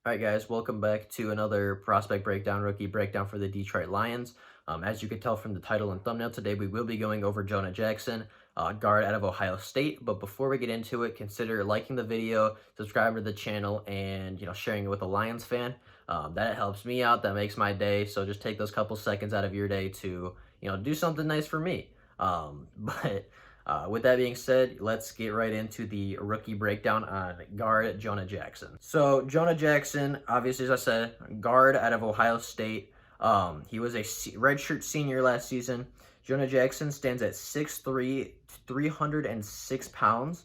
All right, guys, welcome back to another prospect breakdown, rookie breakdown for the Detroit Lions. As you could tell from the title and thumbnail today, we will be going over Jonah Jackson, guard out of Ohio State. But before we get into it, consider liking the video, subscribe to the channel, and sharing it with a Lions fan. That helps me out. That makes my day. So just take those couple seconds out of your day to do something nice for me. But with that being said, let's get right into the rookie breakdown on guard Jonah Jackson. So Jonah Jackson, obviously, as I said, guard out of Ohio State. He was a redshirt senior last season. Jonah Jackson stands at 6'3", 306 pounds.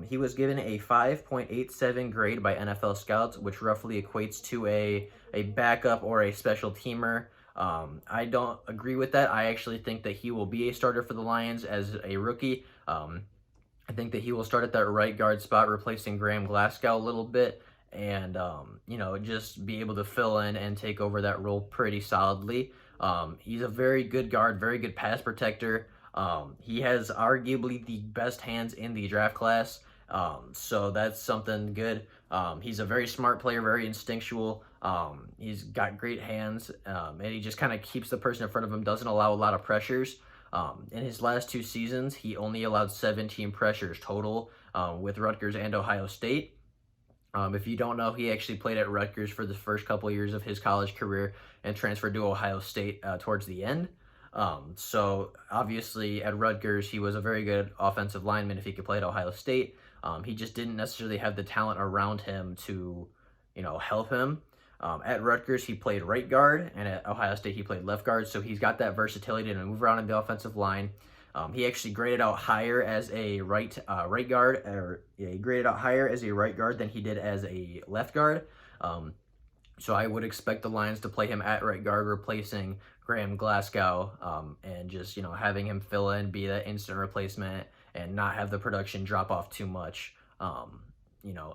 He was given a 5.87 grade by NFL scouts, which roughly equates to a backup or a special teamer. I don't agree with that. I actually think that he will be a starter for the Lions as a rookie. I think that he will start at that right guard spot, replacing Graham Glasgow a little bit, and just be able to fill in and take over that role pretty solidly. He's a very good guard, very good pass protector. He has arguably the best hands in the draft class, so that's something good. He's a very smart player, very instinctual. He's got great hands, and he just kind of keeps the person in front of him, doesn't allow a lot of pressures. In his last two seasons, he only allowed 17 pressures total with Rutgers and Ohio State. If you don't know, he actually played at Rutgers for the first couple years of his college career and transferred to Ohio State towards the end. So obviously at Rutgers, he was a very good offensive lineman if he could play at Ohio State. He just didn't necessarily have the talent around him to, help him. At Rutgers, he played right guard, and at Ohio State, he played left guard. So he's got that versatility to move around in the offensive line. He actually graded out higher as a right guard, or yeah, he graded out higher as a right guard than he did as a left guard. So I would expect the Lions to play him at right guard, replacing Graham Glasgow, and just having him fill in, be that instant replacement, and not have the production drop off too much.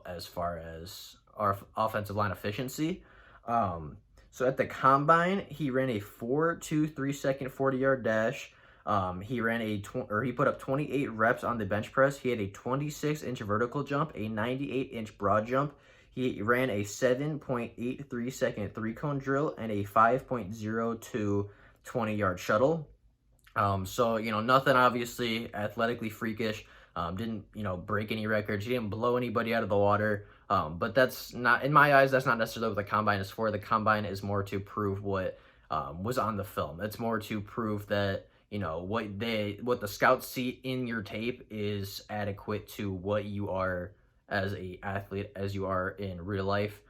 As far as our offensive line efficiency. So at the combine, he ran a 4.23 second 40-yard dash. He put up 28 reps on the bench press. He had a 26-inch vertical jump, a 98-inch broad jump. He ran a 7.83 second three-cone drill and a 5.02 20-yard shuttle. So nothing obviously athletically freakish. Didn't break any records. He didn't blow anybody out of the water. But that's not, in my eyes, that's not necessarily what the combine is for. The combine is more to prove what was on the film. It's more to prove that what the scouts see in your tape is adequate to what you are as a athlete, as you are in real life,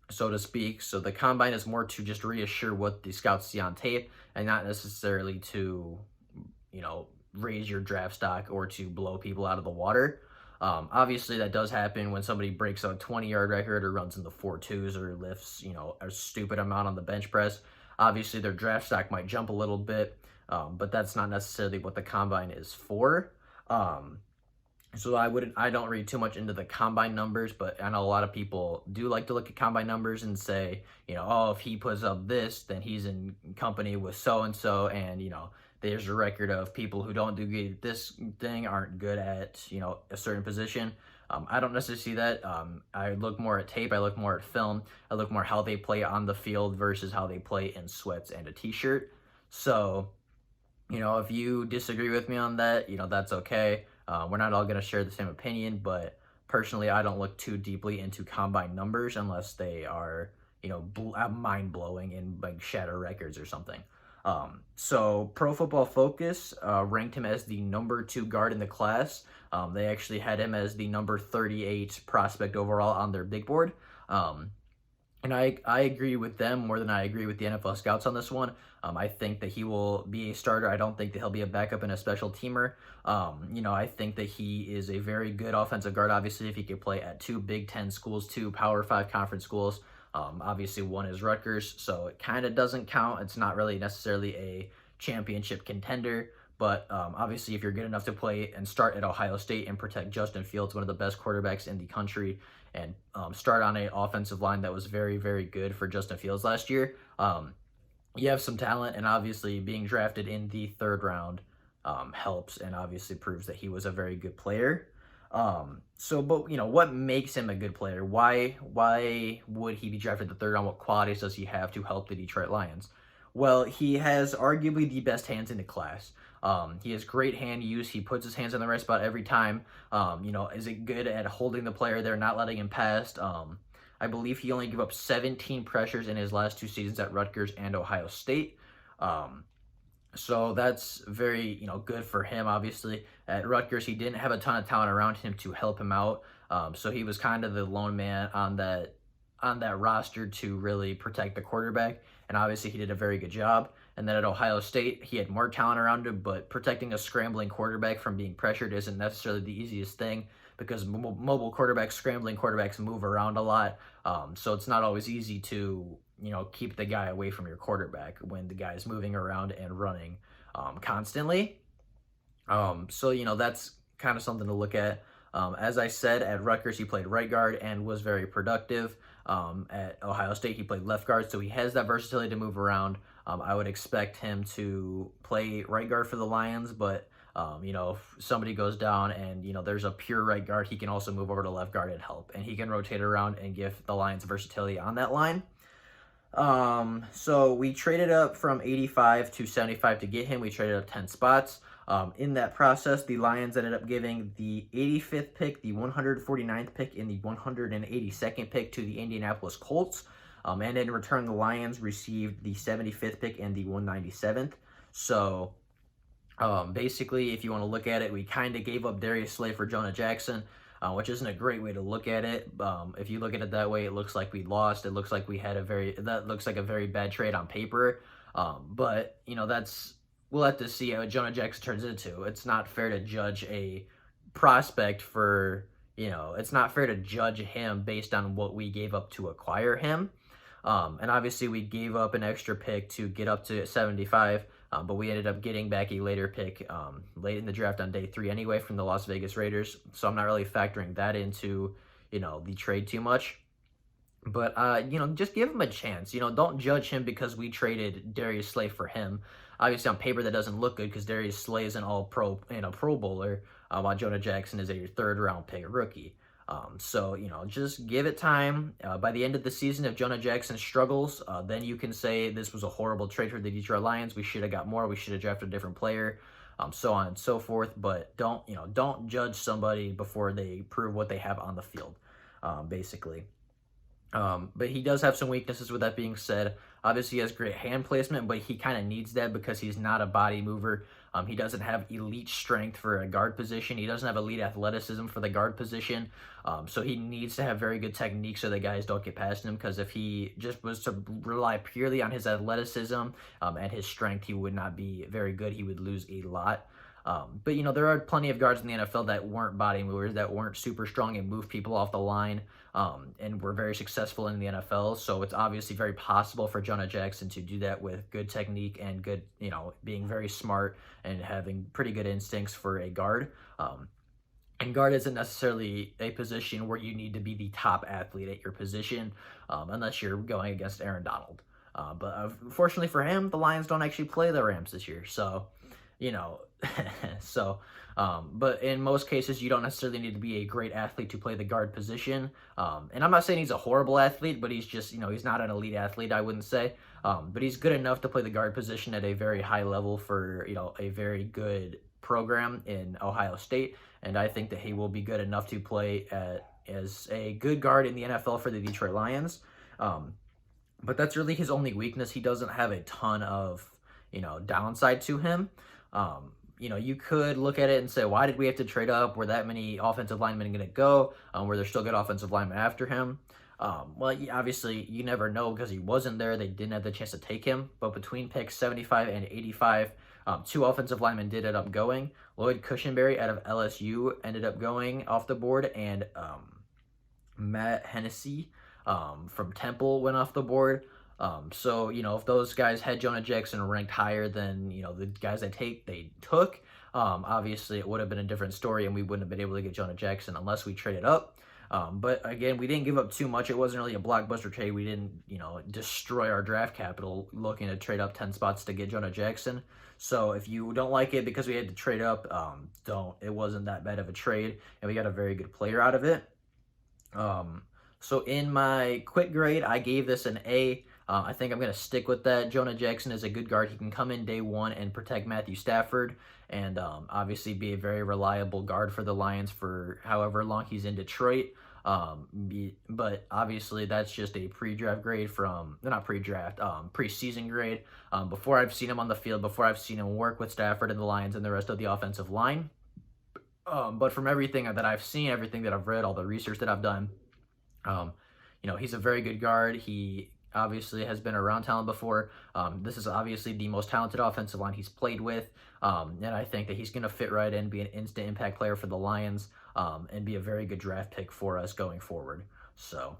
so to speak. So the combine is more to just reassure what the scouts see on tape, and not necessarily to raise your draft stock or to blow people out of the water. Obviously, that does happen when somebody breaks a 20-yard record or runs in the 4.2s or lifts, a stupid amount on the bench press. Obviously, their draft stock might jump a little bit, but that's not necessarily what the combine is for. So I don't read too much into the combine numbers, but I know a lot of people do like to look at combine numbers and say, oh, if he puts up this, then he's in company with so-and-so, and, there's a record of people who don't do good at this thing aren't good at, a certain position. I don't necessarily see that. I look more at tape. I look more at film. I look more how they play on the field versus how they play in sweats and a t-shirt. So, if you disagree with me on that, that's okay. We're not all going to share the same opinion, but personally, I don't look too deeply into combine numbers unless they are, mind-blowing and like shatter records or something. So Pro Football Focus ranked him as the number 2 guard in the class. They actually had him as the number 38 prospect overall on their big board. And I agree with them more than I agree with the NFL scouts on this one. I think that he will be a starter. I don't think that he'll be a backup and a special teamer. I think that he is a very good offensive guard, obviously, if he could play at 2 Big Ten schools, 2 Power 5 conference schools. Obviously, one is Rutgers, so it kind of doesn't count. It's not really necessarily a championship contender, but obviously, if you're good enough to play and start at Ohio State and protect Justin Fields, one of the best quarterbacks in the country, and start on an offensive line that was very, very good for Justin Fields last year, you have some talent, and obviously being drafted in the 3rd round helps and obviously proves that he was a very good player. But what makes him a good player? Why would he be drafted the third round? What qualities does he have to help the Detroit Lions? Well, he has arguably the best hands in the class. He has great hand use. He puts his hands in the right spot every time. Is it good at holding the player there, not letting him pass? I believe he only gave up 17 pressures in his last 2 seasons at Rutgers and Ohio State. So that's very, good for him. Obviously, at Rutgers, he didn't have a ton of talent around him to help him out. So he was kind of the lone man on that roster to really protect the quarterback. And obviously, he did a very good job. And then at Ohio State, he had more talent around him, but protecting a scrambling quarterback from being pressured isn't necessarily the easiest thing because mobile quarterbacks, scrambling quarterbacks move around a lot. So it's not always easy to keep the guy away from your quarterback when the guy is moving around and running constantly. That's kind of something to look at. As I said, at Rutgers, he played right guard and was very productive. At Ohio State, he played left guard, so he has that versatility to move around. I would expect him to play right guard for the Lions, but if somebody goes down and there's a pure right guard, he can also move over to left guard and help, and he can rotate around and give the Lions versatility on that line. So we traded up from 85 to 75 to get him. We traded up 10 spots. In that process, the Lions ended up giving the 85th pick, the 149th pick, and the 182nd pick to the Indianapolis Colts. And in return, the Lions received the 75th pick and the 197th. So, basically, if you want to look at it, we kind of gave up Darius Slay for Jonah Jackson, which isn't a great way to look at it. If you look at it that way, it looks like we lost. It looks like that looks like a very bad trade on paper. But we'll have to see what Jonah Jackson turns into. It's not fair to judge a prospect it's not fair to judge him based on what we gave up to acquire him. And obviously we gave up an extra pick to get up to 75, but we ended up getting back a later pick late in the draft on day 3 anyway from the Las Vegas Raiders. So I'm not really factoring that into, the trade too much. But, just give him a chance. Don't judge him because we traded Darius Slay for him. Obviously, on paper, that doesn't look good because Darius Slay is an all-pro and a Pro Bowler, while Jonah Jackson is a third-round pick rookie. Just give it time. By the end of the season, if Jonah Jackson struggles, then you can say this was a horrible trade for the Detroit Lions. We should have got more. We should have drafted a different player, so on and so forth. But don't judge somebody before they prove what they have on the field, basically. But he does have some weaknesses. With that being said, obviously he has great hand placement, but he kind of needs that because he's not a body mover. He doesn't have elite strength for a guard position. He doesn't have elite athleticism for the guard position. So he needs to have very good technique so the guys don't get past him, because if he just was to rely purely on his athleticism and his strength, he would not be very good. He would lose a lot. But there are plenty of guards in the NFL that weren't body movers, that weren't super strong and moved people off the line, and were very successful in the NFL. So it's obviously very possible for Jonah Jackson to do that with good technique and good, being very smart and having pretty good instincts for a guard. And guard isn't necessarily a position where you need to be the top athlete at your position, unless you're going against Aaron Donald. But unfortunately for him, the Lions don't actually play the Rams this year. So, but in most cases, you don't necessarily need to be a great athlete to play the guard position. And I'm not saying he's a horrible athlete, but he's just, he's not an elite athlete, I wouldn't say. But he's good enough to play the guard position at a very high level for, a very good program in Ohio State. And I think that he will be good enough to play as a good guard in the NFL for the Detroit Lions. But that's really his only weakness. He doesn't have a ton of, downside to him. You could look at it and say, why did we have to trade up? Were that many offensive linemen going to go? Were there still good offensive linemen after him? Obviously, you never know because he wasn't there. They didn't have the chance to take him. But between picks 75 and 85, 2 offensive linemen did end up going. Lloyd Cushenberry out of LSU ended up going off the board, and Matt Hennessy from Temple went off the board. If those guys had Jonah Jackson ranked higher than, the guys they took, obviously it would have been a different story and we wouldn't have been able to get Jonah Jackson unless we traded up. But again, we didn't give up too much. It wasn't really a blockbuster trade. We didn't, destroy our draft capital looking to trade up 10 spots to get Jonah Jackson. So if you don't like it because we had to trade up, don't. It wasn't that bad of a trade, and we got a very good player out of it. So in my quick grade, I gave this an A. I think I'm going to stick with that. Jonah Jackson is a good guard. He can come in day one and protect Matthew Stafford and obviously be a very reliable guard for the Lions for however long he's in Detroit. But obviously that's just a pre-draft grade from, not pre-draft, preseason grade. Before I've seen him on the field, before I've seen him work with Stafford and the Lions and the rest of the offensive line. But from everything that I've seen, everything that I've read, all the research that I've done, he's a very good guard. He obviously has been around talent before. This is obviously the most talented offensive line he's played with. And I think that he's going to fit right in, be an instant impact player for the Lions, and be a very good draft pick for us going forward. So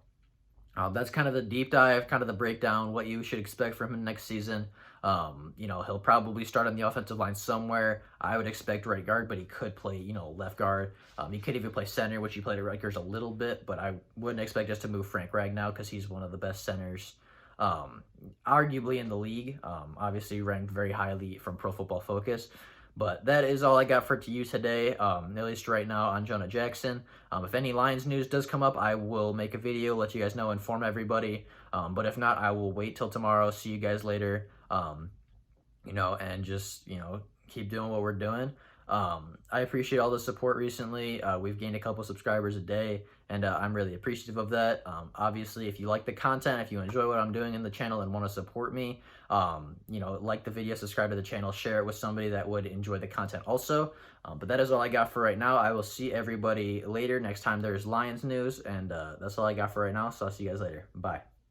that's kind of the deep dive, kind of the breakdown, what you should expect from him next season. He'll probably start on the offensive line somewhere. I would expect right guard, but he could play, left guard. He could even play center, which he played at Rutgers a little bit, but I wouldn't expect us to move Frank Ragnow because he's one of the best centers, arguably in the league. Obviously ranked very highly from Pro Football Focus. But that is all I got for you today, at least right now on Jonah Jackson. If any Lions news does come up, I will make a video, let you guys know, inform everybody. But if not, I will wait till tomorrow. See you guys later. And just, keep doing what we're doing. I appreciate all the support recently. We've gained a couple subscribers a day, and I'm really appreciative of that. Obviously, if you like the content, if you enjoy what I'm doing in the channel and want to support me, like the video, subscribe to the channel, share it with somebody that would enjoy the content also. But that is all I got for right now. I will see everybody later next time there's Lions news, and that's all I got for right now, so I'll see you guys later. Bye.